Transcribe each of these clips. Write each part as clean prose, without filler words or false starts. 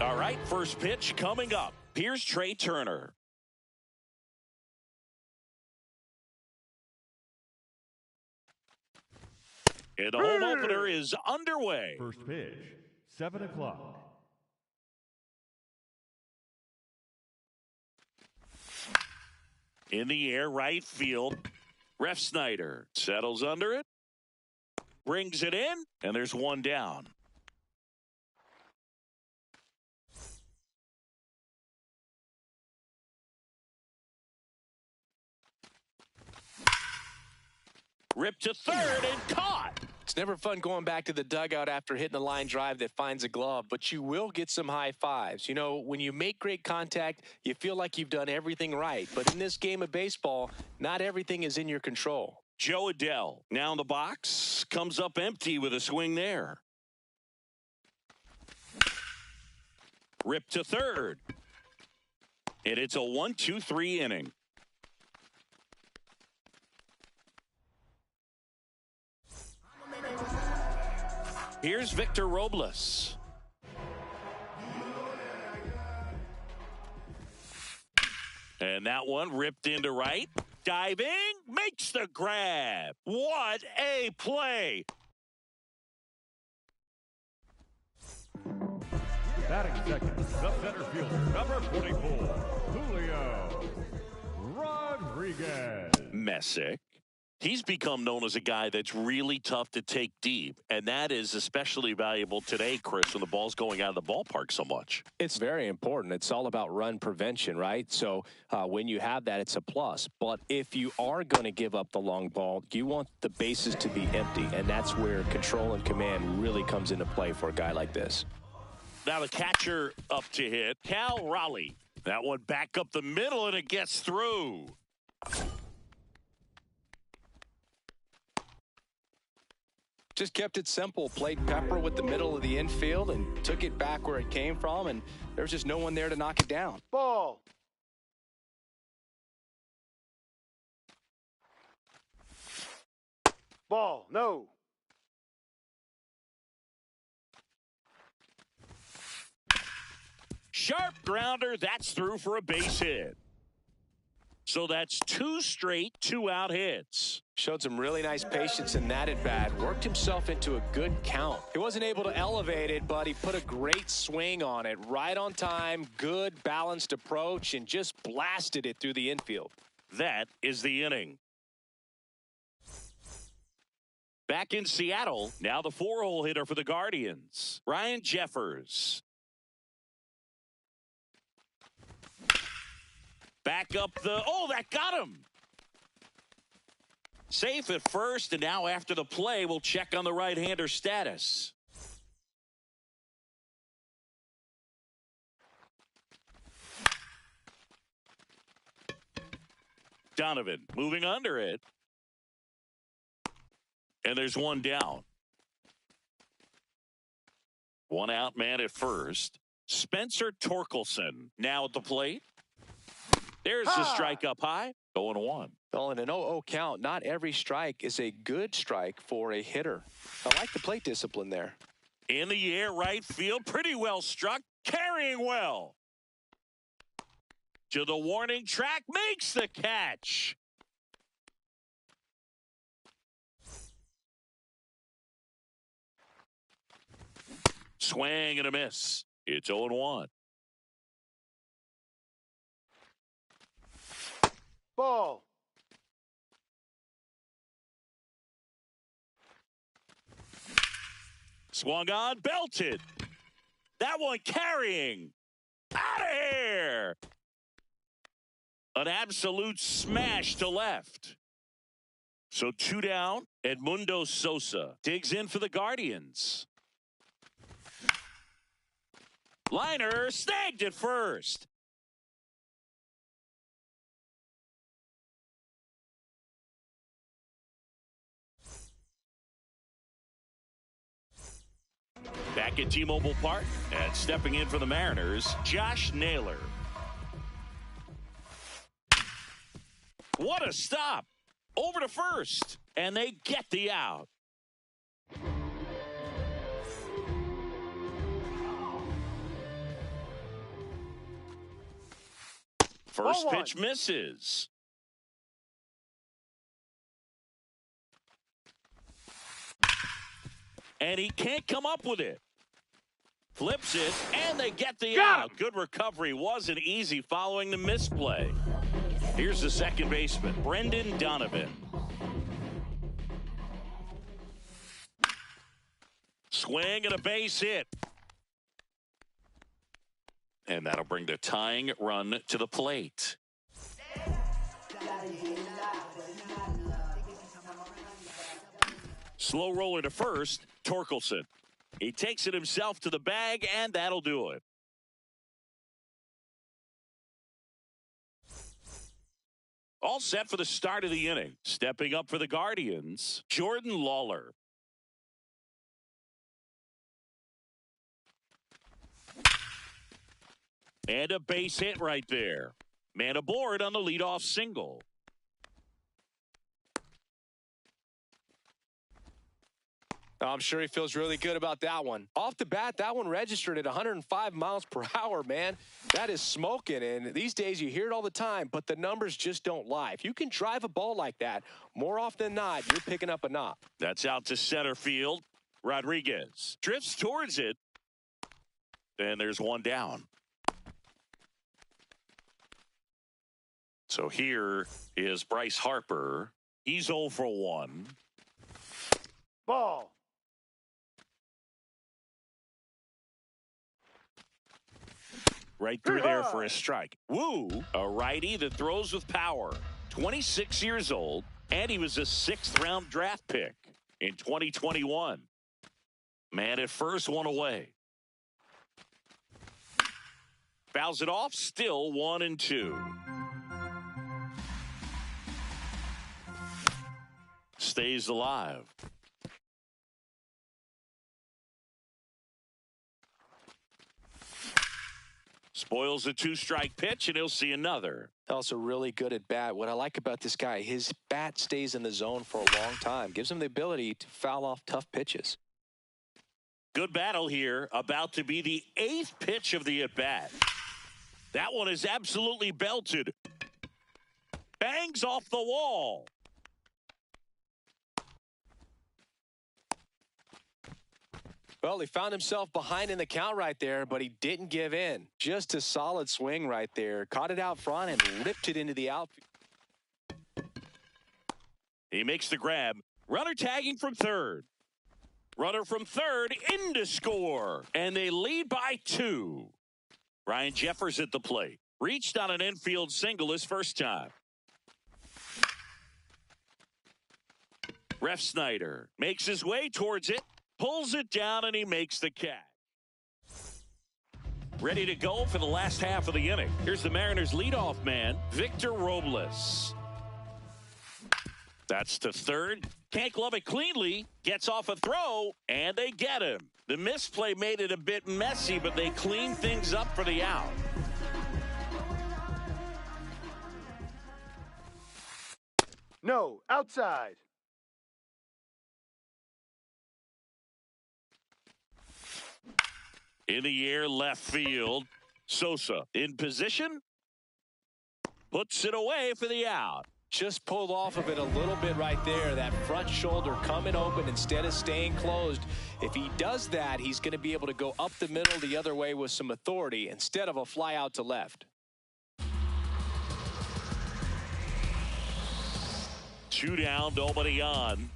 All right, first pitch coming up. Here's Trey Turner. And the home opener is underway. First pitch, 7 o'clock. In the air, right field. Refsnyder settles under it. Brings it in, and there's one down. Ripped to third and caught. It's never fun going back to the dugout after hitting a line drive that finds a glove, but you will get some high fives. You know, when you make great contact, you feel like you've done everything right. But in this game of baseball, not everything is in your control. Joe Adell now in the box, comes up empty with a swing there. Ripped to third. And it's a 1-2-3 inning. Here's Victor Robles. And that one ripped into right. Diving, makes the grab. What a play. Batting second, the center fielder, number 44, Julio Rodriguez. Messick. He's become known as a guy that's really tough to take deep, and that is especially valuable today, Chris, when the ball's going out of the ballpark so much. It's very important. It's all about run prevention, right? So when you have that, it's a plus. But if you are going to give up the long ball, you want the bases to be empty, and that's where control and command really comes into play for a guy like this. Now the catcher up to hit, Cal Raleigh. That one back up the middle, and it gets through. Just kept it simple, played pepper with the middle of the infield and took it back where it came from, and there's just no one there to knock it down. Ball. Ball, no. Sharp grounder, that's through for a base hit. So that's two straight two-out hits. Showed some really nice patience in that at-bat. Worked himself into a good count. He wasn't able to elevate it, but he put a great swing on it. Right on time, good balanced approach, and just blasted it through the infield. That is the inning. Back in Seattle, now the 4-hole hitter for the Guardians, Ryan Jeffers. Back up the, oh, that got him. Safe at first, and now after the play, we'll check on the right-hander status. Donovan moving under it. And there's one down. One out man at first. Spencer Torkelson now at the plate. There's the strike up high. 0-1. Well, in an 0-0 count, not every strike is a good strike for a hitter. I like the plate discipline there. In the air, right field, pretty well struck, carrying well. To the warning track, makes the catch. Swing and a miss. It's 0-1. Ball. Swung on, belted. That one carrying. Out of here. An absolute smash to left. So two down. Edmundo Sosa digs in for the Guardians. Liner snagged at first. Back at T-Mobile Park, and stepping in for the Mariners, Josh Naylor. What a stop. Over to first, and they get the out. First Ball pitch misses. And he can't come up with it. Flips it, and they get the out. Good recovery. Wasn't easy following the misplay. Here's the second baseman, Brendan Donovan. Swing and a base hit. And that'll bring the tying run to the plate. Slow roller to first, Torkelson. He takes it himself to the bag, and that'll do it. All set for the start of the inning. Stepping up for the Guardians, Jordan Lawler. And a base hit right there. Man aboard on the leadoff single. I'm sure he feels really good about that one. Off the bat, that one registered at 105 miles per hour, man. That is smoking, and these days you hear it all the time, but the numbers just don't lie. If you can drive a ball like that, more often than not, you're picking up a knock. That's out to center field. Rodriguez drifts towards it, and there's one down. So here is Bryce Harper. He's 0 for 1. Ball. Right through there for a strike. Woo, a righty that throws with power. 26 years old, and he was a 6th-round draft pick in 2021. Man at first, one away. Fouls it off, still 1-2. Stays alive. Spoils a 2-strike pitch, and he'll see another. Also really good at bat. What I like about this guy, his bat stays in the zone for a long time. Gives him the ability to foul off tough pitches. Good battle here. About to be the 8th pitch of the at-bat. That one is absolutely belted. Bangs off the wall. Well, he found himself behind in the count right there, but he didn't give in. Just a solid swing right there. Caught it out front and ripped it into the outfield. He makes the grab. Runner tagging from third. Runner from third in to score. And they lead by 2. Ryan Jeffers at the plate. Reached on an infield single his first time. Ref Snyder makes his way towards it. Pulls it down, and he makes the catch. Ready to go for the last half of the inning. Here's the Mariners' leadoff man, Victor Robles. That's to third. Can't glove it cleanly. Gets off a throw, and they get him. The misplay made it a bit messy, but they clean things up for the out. No, outside. In the air, left field. Sosa in position. Puts it away for the out. Just pulled off of it a little bit right there. That front shoulder coming open instead of staying closed. If he does that, he's going to be able to go up the middle the other way with some authority instead of a fly out to left. 2 down, nobody on.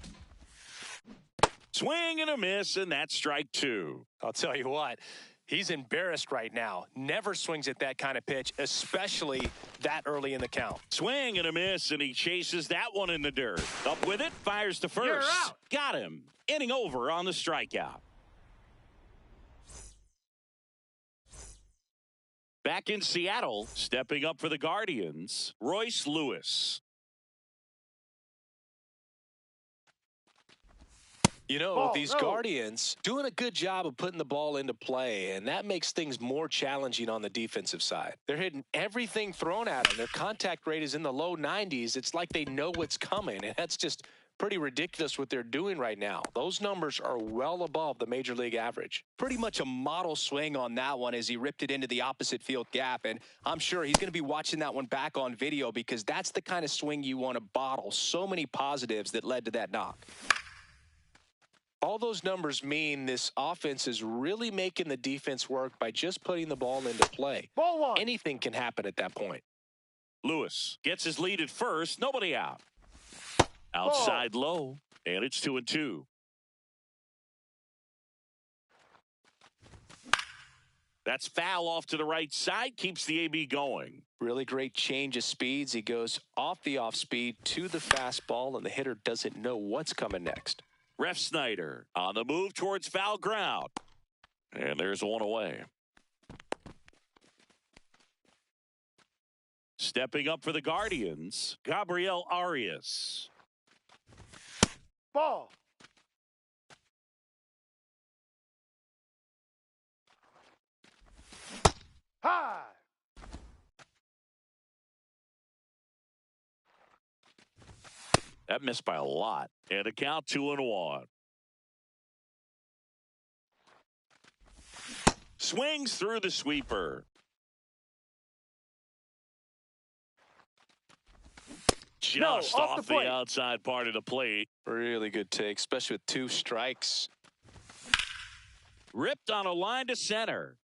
Swing and a miss, and that's strike 2. I'll tell you what, he's embarrassed right now. Never swings at that kind of pitch, especially that early in the count. Swing and a miss, and he chases that one in the dirt. Up with it, fires to first. You're out. Got him. Inning over on the strikeout. Back in Seattle, stepping up for the Guardians, Royce Lewis. You know, these Guardians doing a good job of putting the ball into play, and that makes things more challenging on the defensive side. They're hitting everything thrown at them. Their contact rate is in the low 90s. It's like they know what's coming, and that's just pretty ridiculous what they're doing right now. Those numbers are well above the major league average. Pretty much a model swing on that one as he ripped it into the opposite field gap, and I'm sure he's going to be watching that one back on video because that's the kind of swing you want to bottle. So many positives that led to that knock. All those numbers mean this offense is really making the defense work by just putting the ball into play. Ball one. Anything can happen at that point. Lewis gets his lead at first. Nobody out. Outside low, and it's 2-2. That's foul off to the right side. Keeps the AB going. Really great change of speeds. He goes off the off speed to the fastball, and the hitter doesn't know what's coming next. Refsnyder on the move towards foul ground. And there's one away. Stepping up for the Guardians, Gabriel Arias. Ball. High. That missed by a lot. And a count 2-1. Swings through the sweeper. Just off off the plate. the outside part of the plate. Really good take, especially with 2 strikes. Ripped on a line to center.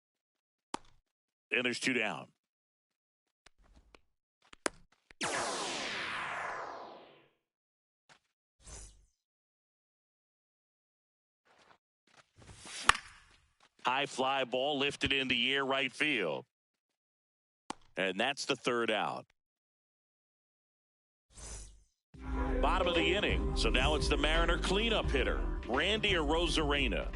And there's 2 down. High fly ball lifted in the air right field. And that's the 3rd out. Bottom of the inning. So now it's the Mariner cleanup hitter, Randy Arozarena.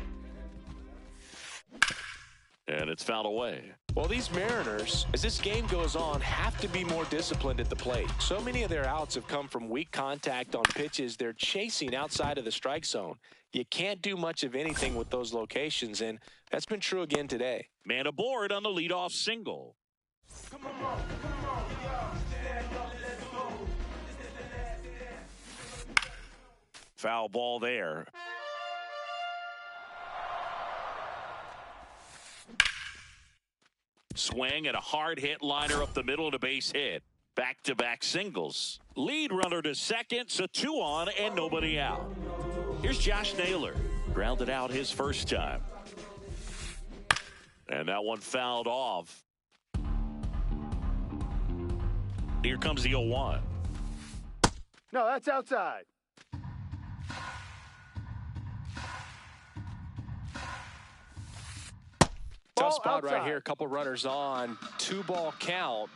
And it's fouled away. Well, these Mariners, as this game goes on, have to be more disciplined at the plate. So many of their outs have come from weak contact on pitches they're chasing outside of the strike zone. You can't do much of anything with those locations, and that's been true again today. Man aboard on the leadoff single. Foul ball there. Swing and a hard hit liner up the middle of the base hit. Back-to-back singles. Lead runner to second, so 2 on and nobody out. Here's Josh Naylor. Grounded out his first time. And that one fouled off. Here comes the 0-1. No, that's outside. Tough Ball spot right outside. here. A couple runners on. 2-ball count.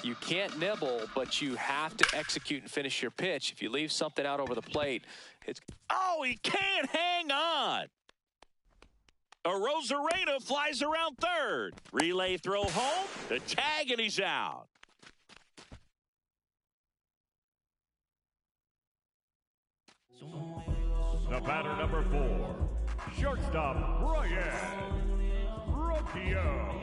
You can't nibble, but you have to execute and finish your pitch. If you leave something out over the plate, it's... Oh, he can't hang on. Arozarena flies around third. Relay throw home. The tag, and he's out. The batter number 4, shortstop Brian Rocchio.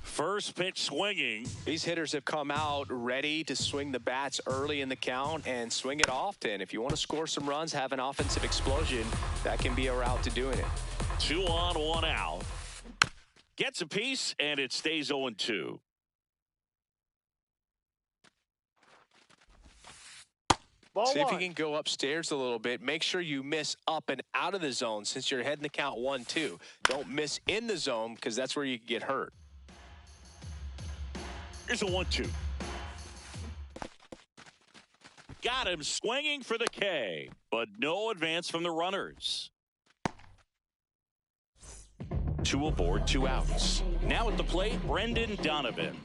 First pitch swinging. These hitters have come out ready to swing the bats early in the count and swing it often. If you want to score some runs, have an offensive explosion, that can be a route to doing it. 2 on, 1 out. Gets a piece, and it stays 0-2. Ball See if you one. can go upstairs a little bit. Make sure you miss up and out of the zone since you're heading the count 1-2. Don't miss in the zone because that's where you can get hurt. Here's a 1-2. Got him swinging for the K, but no advance from the runners. 2 aboard, 2 outs. Now at the plate, Brendan Donovan.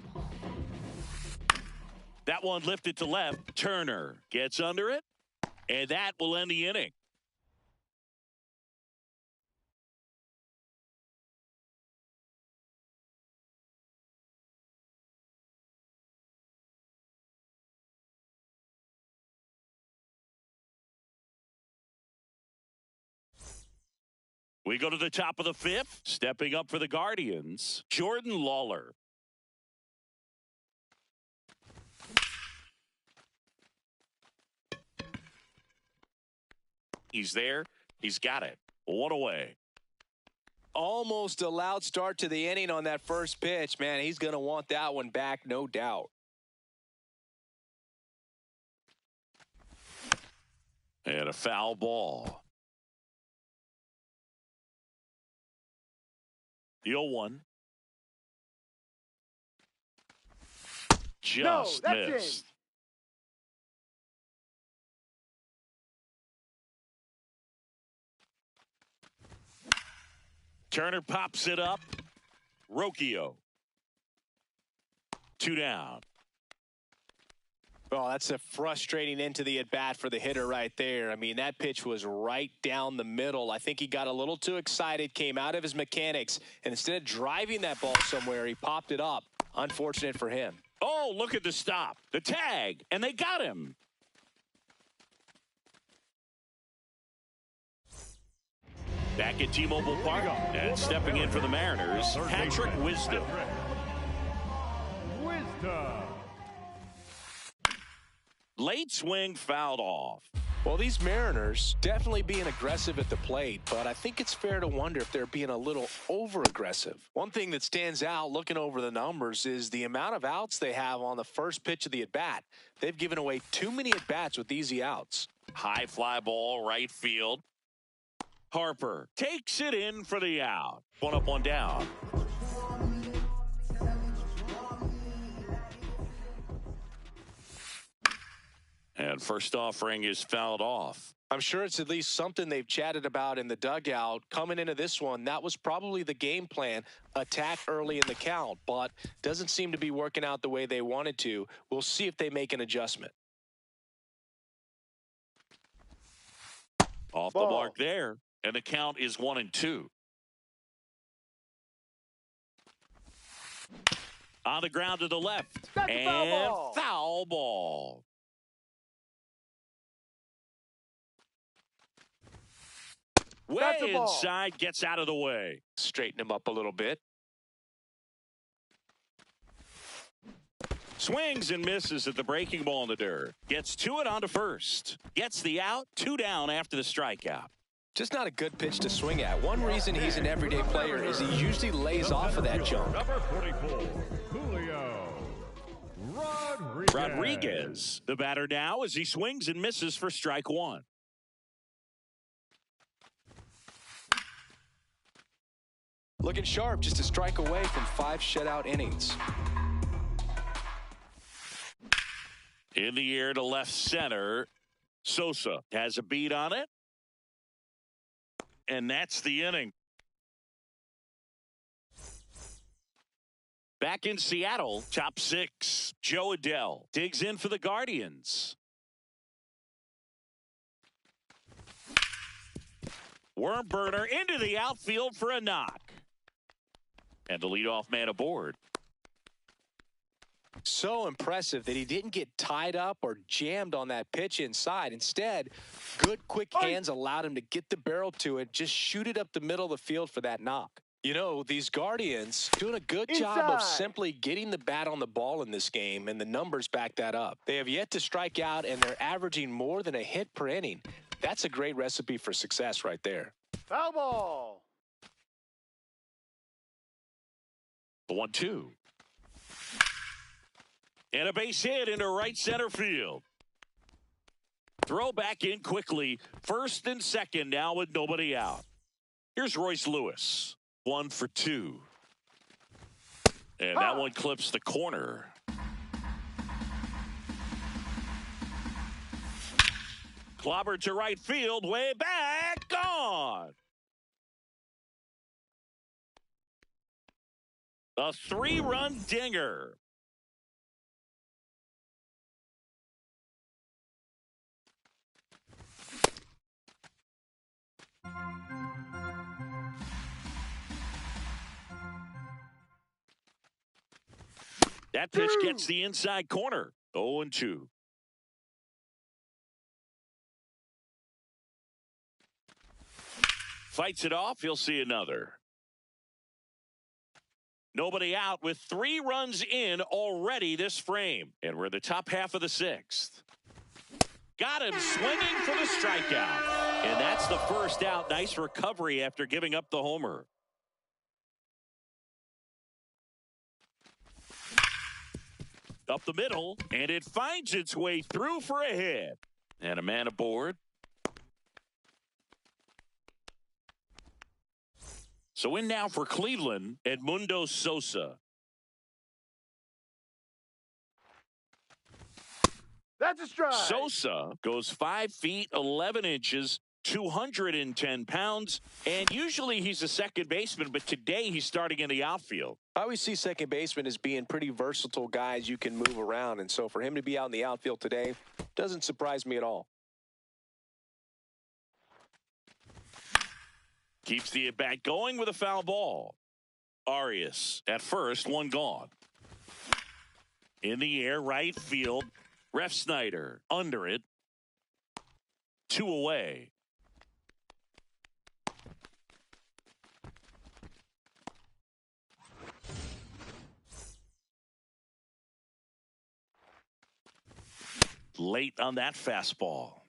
That one lifted to left. Turner gets under it, and that will end the inning. We go to the top of the 5th. Stepping up for the Guardians, Jordan Lawler. He's there. He's got it. One away. Almost a loud start to the inning on that first pitch. Man, he's going to want that one back, no doubt. And a foul ball. The 0-1. Just missed. Turner pops it up. Rocchio. 2 down. Oh, that's a frustrating end to the at-bat for the hitter right there. I mean, that pitch was right down the middle. I think he got a little too excited, came out of his mechanics, and instead of driving that ball somewhere, he popped it up. Unfortunate for him. Oh, look at the stop. The tag, and they got him. Back at T-Mobile Park, and stepping in for the Mariners, Patrick Wisdom. Late swing fouled off. Well, these Mariners definitely being aggressive at the plate, but I think it's fair to wonder if they're being a little over-aggressive. One thing that stands out looking over the numbers is the amount of outs they have on the first pitch of the at-bat. They've given away too many at-bats with easy outs. High fly ball, right field. Harper takes it in for the out. 1 up, 1 down. And first offering is fouled off. I'm sure it's at least something they've chatted about in the dugout. Coming into this one, that was probably the game plan. Attack early in the count, but doesn't seem to be working out the way they wanted to. We'll see if they make an adjustment. Off the mark there. And the count is 1-2. On the ground to the left. That's and foul ball. Way inside, gets out of the way. Straighten him up a little bit. Swings and misses at the breaking ball in the dirt. Gets to it onto first. Gets the out. 2 down after the strikeout. Just not a good pitch to swing at. One reason he's an everyday player is he usually lays off of that jump. Number 44, Julio Rodriguez, the batter now as he swings and misses for strike 1. Looking sharp, just a strike away from 5 shutout innings. In the air to left center. Sosa has a beat on it. And that's the inning. Back in Seattle, top 6. Joe Adell digs in for the Guardians. Worm burner into the outfield for a knock. And the leadoff man aboard. So impressive that he didn't get tied up or jammed on that pitch inside. Instead, good quick hands allowed him to get the barrel to it, just shoot it up the middle of the field for that knock. You know, these Guardians doing a good job of simply getting the bat on the ball in this game, and the numbers back that up. They have yet to strike out, and they're averaging more than a hit per inning. That's a great recipe for success right there. Foul ball. The 1-2. And a base hit into right center field. Throw back in quickly. First and second now with nobody out. Here's Royce Lewis. 1 for 2. And that one clips the corner. Clobbered to right field. Way back. Gone. A 3-run dinger. That pitch gets the inside corner. 0-2. Fights it off. He'll see another. Nobody out with 3 runs in already this frame. And we're in the top half of the 6th. Got him swinging for the strikeout. And that's the first out. Nice recovery after giving up the homer. Up the middle, and it finds its way through for a hit. And a man aboard. So in now for Cleveland, Edmundo Sosa. That's a strike. Sosa goes 5 feet 11 inches, 210 pounds, and usually he's a second baseman, but today he's starting in the outfield. I always see second baseman as being pretty versatile guys you can move around, and so for him to be out in the outfield today doesn't surprise me at all. Keeps the at-bat going with a foul ball. Arias at first, one gone. In the air, right field. Refsnyder under it. 2 away. Late on that fastball.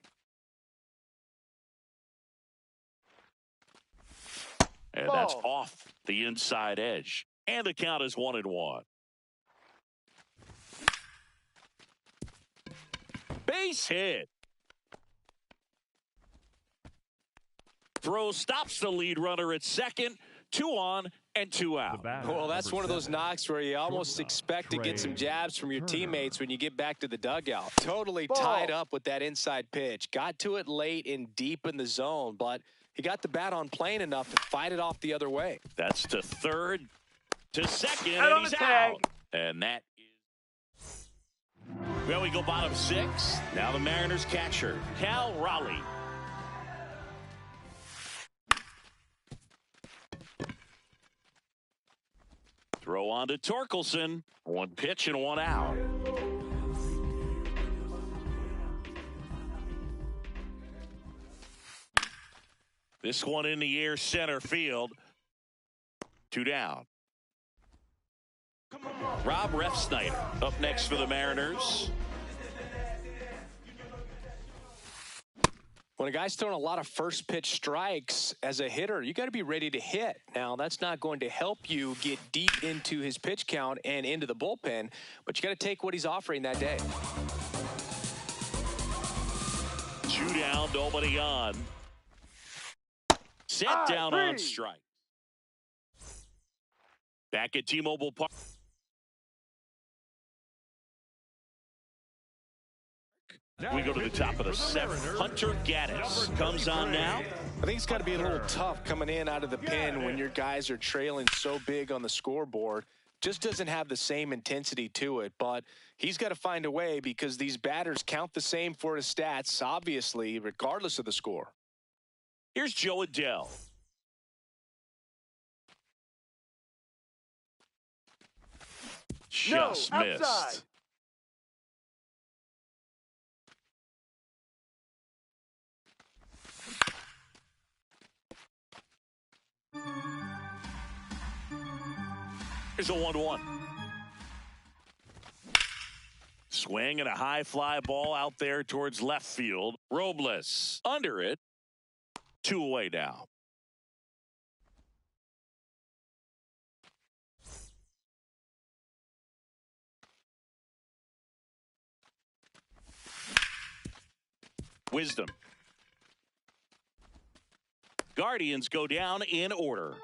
And that's off the inside edge. And the count is 1-1. Base hit. Throw stops the lead runner at second. 2 on and 2 out. Well, that's one of those knocks where you almost expect to get some jabs from your teammates when you get back to the dugout. Totally tied up with that inside pitch. Got to it late and deep in the zone, but he got the bat on plane enough to fight it off the other way. That's to third, to second, Out and on he's the tag. out. And that is... Well, we go bottom 6. Now the Mariners catcher, Cal Raleigh. Throw on to Torkelson. 1 pitch and 1 out. This one in the air, center field. 2 down. Rob Refsnyder up next for the Mariners. When a guy's throwing a lot of first pitch strikes as a hitter, you got to be ready to hit. Now, that's not going to help you get deep into his pitch count and into the bullpen, but you got to take what he's offering that day. 2 down, nobody on. Set down on strike. Back at T-Mobile Park. We go to the top of the 7th. Hunter Gaddis comes on now. I think it's got to be a little tough coming in out of the pen when your guys are trailing so big on the scoreboard. Just doesn't have the same intensity to it, but he's got to find a way because these batters count the same for his stats, obviously, regardless of the score. Here's Joe Adell. Just missed. Outside. Here's a 1-1. Swing and a high fly ball out there towards left field. Robles under it. 2 away now. Wisdom. Guardians go down in order.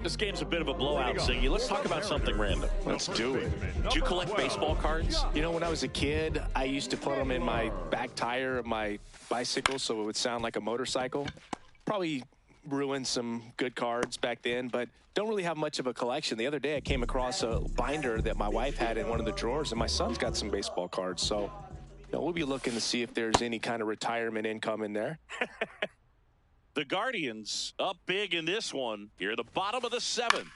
This game's a bit of a blowout, Ziggy. Let's talk about something random. Let's do it. Did you collect baseball cards? You know, when I was a kid, I used to put them in my back tire of my bicycle so it would sound like a motorcycle. Probably ruined some good cards back then, but don't really have much of a collection. The other day I came across a binder that my wife had in one of the drawers, and my son's got some baseball cards. So, you know, we'll be looking to see if there's any kind of retirement income in there. The Guardians up big in this one. Here at the bottom of the 7th.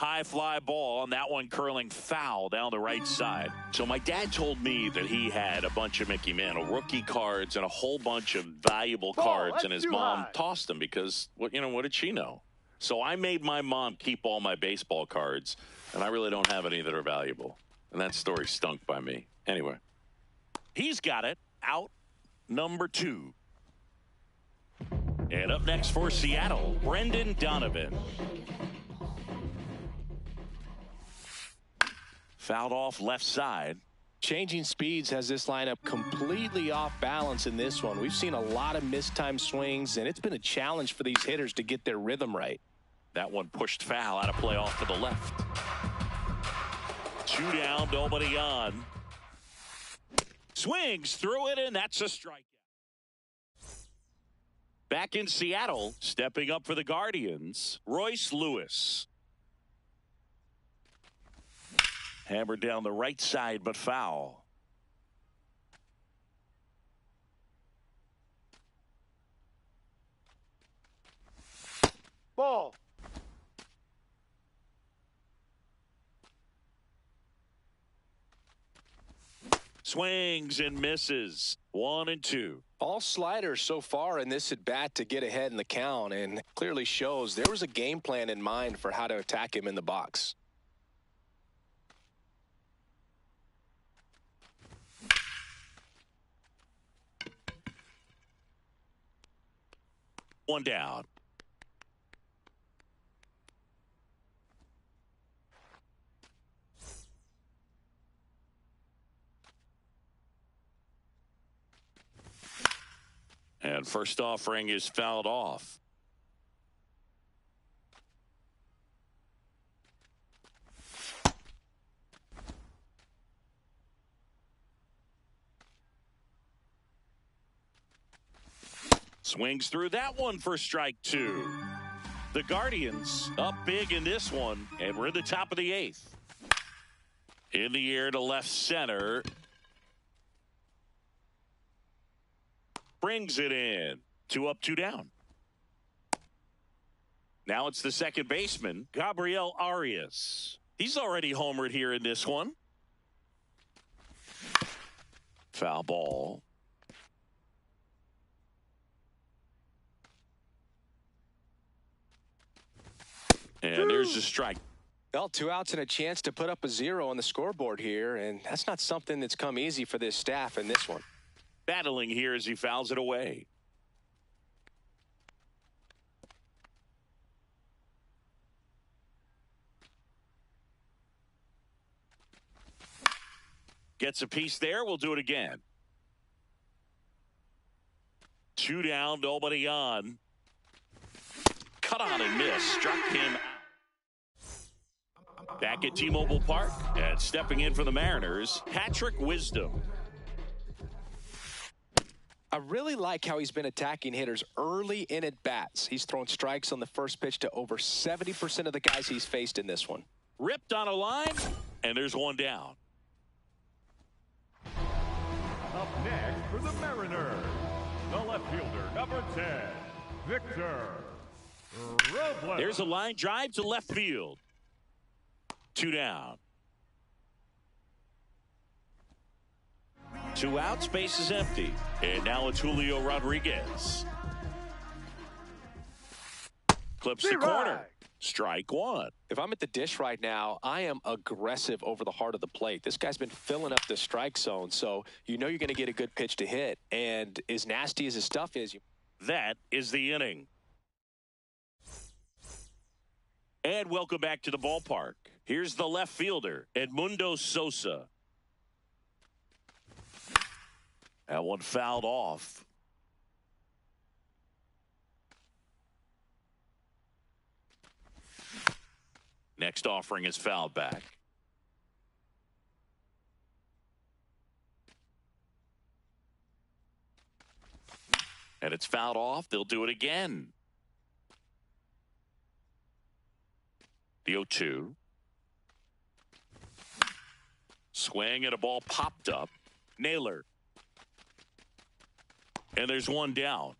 High fly ball, and that one curling foul down the right side. So my dad told me that he had a bunch of Mickey Mantle rookie cards and a whole bunch of valuable cards, and his mom tossed them because, what did she know? So I made my mom keep all my baseball cards, and I really don't have any that are valuable. And that story stunk by me. Anyway, he's got it. Out number 2. And up next for Seattle, Brendan Donovan. Fouled off left side. Changing speeds has this lineup completely off balance in this one. We've seen a lot of mistimed swings, and it's been a challenge for these hitters to get their rhythm right. That one pushed foul out of play off to the left. 2 down, nobody on. Swings through it, and that's a strikeout. Back in Seattle, stepping up for the Guardians, Royce Lewis. Hammered down the right side, but foul. Ball. Swings and misses. 1 and 2. All sliders so far in this at bat to get ahead in the count, and clearly shows there was a game plan in mind for how to attack him in the box. One down. And first offering is fouled off. Swings through that one for strike 2. The Guardians up big in this one, and we're in the top of the 8th. In the air to left center. Brings it in. 2 up, 2 down. Now it's the second baseman, Gabriel Arias. He's already homered here in this one. Foul ball. And there's a strike. Well, 2 outs and a chance to put up a 0 on the scoreboard here, and that's not something that's come easy for this staff in this one. Battling here as he fouls it away. Gets a piece there. We'll do it again. 2 down, nobody on. Cut on and miss. Struck him out. Back at T-Mobile Park, and stepping in for the Mariners, Patrick Wisdom. I really like how he's been attacking hitters early in at bats. He's thrown strikes on the first pitch to over 70% of the guys he's faced in this one. Ripped on a line, and there's 1 down. Up next for the Mariners, the left fielder, number 10, Victor Robles. There's a line drive to left field. 2 down. 2 outs, base is empty. And now it's Julio Rodriguez. Clips the corner. Strike 1. If I'm at the dish right now, I am aggressive over the heart of the plate. This guy's been filling up the strike zone, so you know you're going to get a good pitch to hit. And as nasty as his stuff is, that is the inning. And welcome back to the ballpark. Here's the left fielder, Edmundo Sosa. That one fouled off. Next offering is fouled back. And it's fouled off. They'll do it again. The 0-2. Swing and a ball popped up. Naylor. And there's 1 down.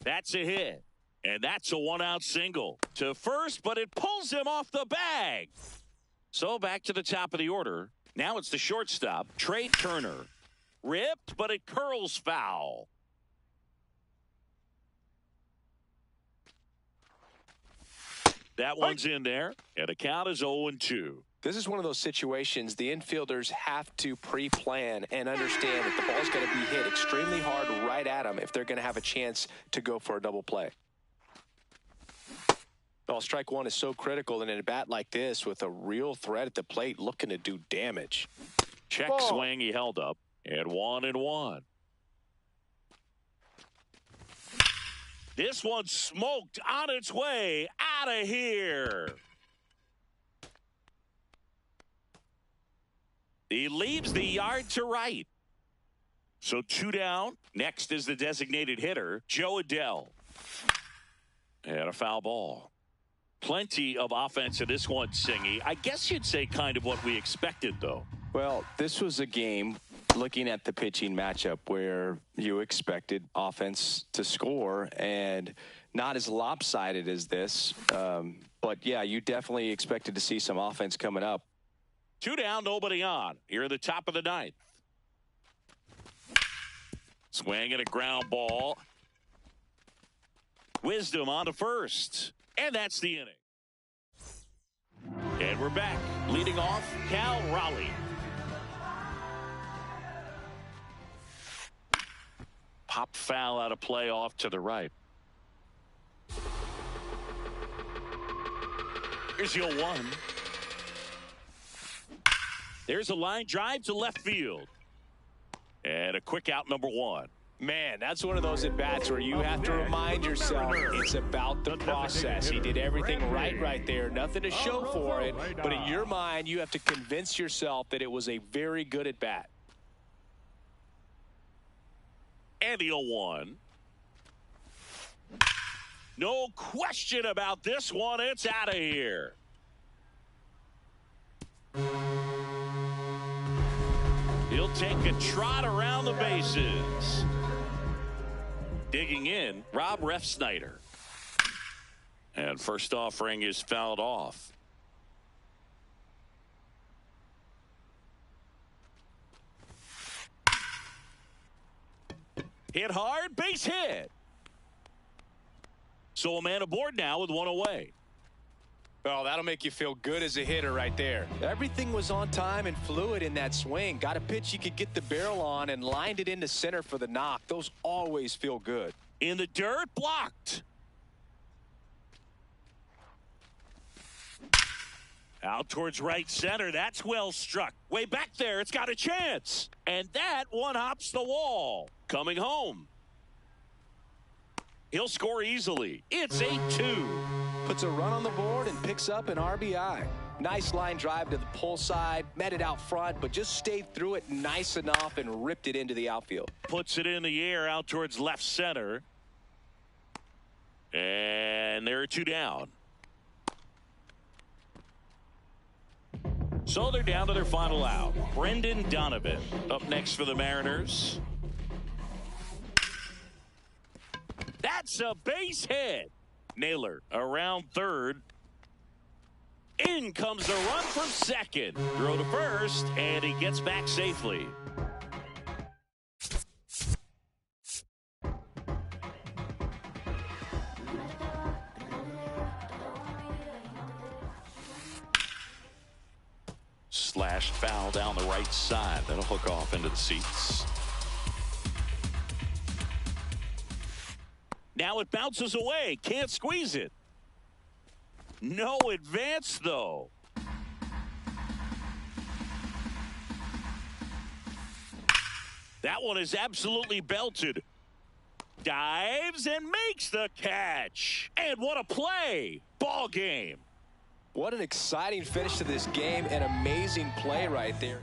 That's a hit. And that's a one-out single to first, but it pulls him off the bag. So back to the top of the order. Now it's the shortstop, Trey Turner. Ripped, but it curls foul. That one's in there, and the count is 0-2. This is one of those situations the infielders have to pre-plan and understand that the ball's going to be hit extremely hard right at them if they're going to have a chance to go for a double play. Well, strike one is so critical in a bat like this with a real threat at the plate looking to do damage. Check Ball. swing he held up, and 1-1. This one smoked on its way out of here. He leaves the yard to right. So 2 down. Next is the designated hitter, Joe Adell. And a foul ball. Plenty of offense in this one, Singy. I guess you'd say kind of what we expected, though. Well, this was a game, looking at the pitching matchup, where you expected offense to score and not as lopsided as this. But, yeah, you definitely expected to see some offense coming up. 2 down, nobody on. Here at the top of the 9th. Swing and a ground ball. Wisdom on to first. And that's the inning. And we're back. Leading off, Cal Raleigh. Pop foul out of play off to the right. Here's your 1. There's a line drive to left field. And a quick out, number 1. Man, that's one of those at-bats where you have to remind yourself it's about the process. He did everything right there. Nothing to show for it. But in your mind, you have to convince yourself that it was a very good at-bat. And the 0-1. No question about this one. It's out of here. He'll take a trot around the bases. Digging in, Rob Refsnyder. And first offering is fouled off. Hit hard, base hit. So a man aboard now with 1 away. Well, that'll make you feel good as a hitter right there. Everything was on time and fluid in that swing. Got a pitch you could get the barrel on and lined it into center for the knock. Those always feel good. In the dirt, blocked. Out towards right center. That's well struck. Way back there. It's got a chance. And that one hops the wall. Coming home. He'll score easily. It's 8-2. Puts a run on the board and picks up an RBI. Nice line drive to the pull side. Met it out front, but just stayed through it nice enough and ripped it into the outfield. Puts it in the air out towards left center. And there are 2 down. So they're down to their final out. Brendan Donovan up next for the Mariners. That's a base hit. Naylor around third. In comes the run from second. Throw to first, and he gets back safely. Slashed foul down the right side. That'll hook off into the seats. Now it bounces away. Can't squeeze it. No advance, though. That one is absolutely belted. Dives and makes the catch. And what a play. Ball game. What an exciting finish to this game. An amazing play right there.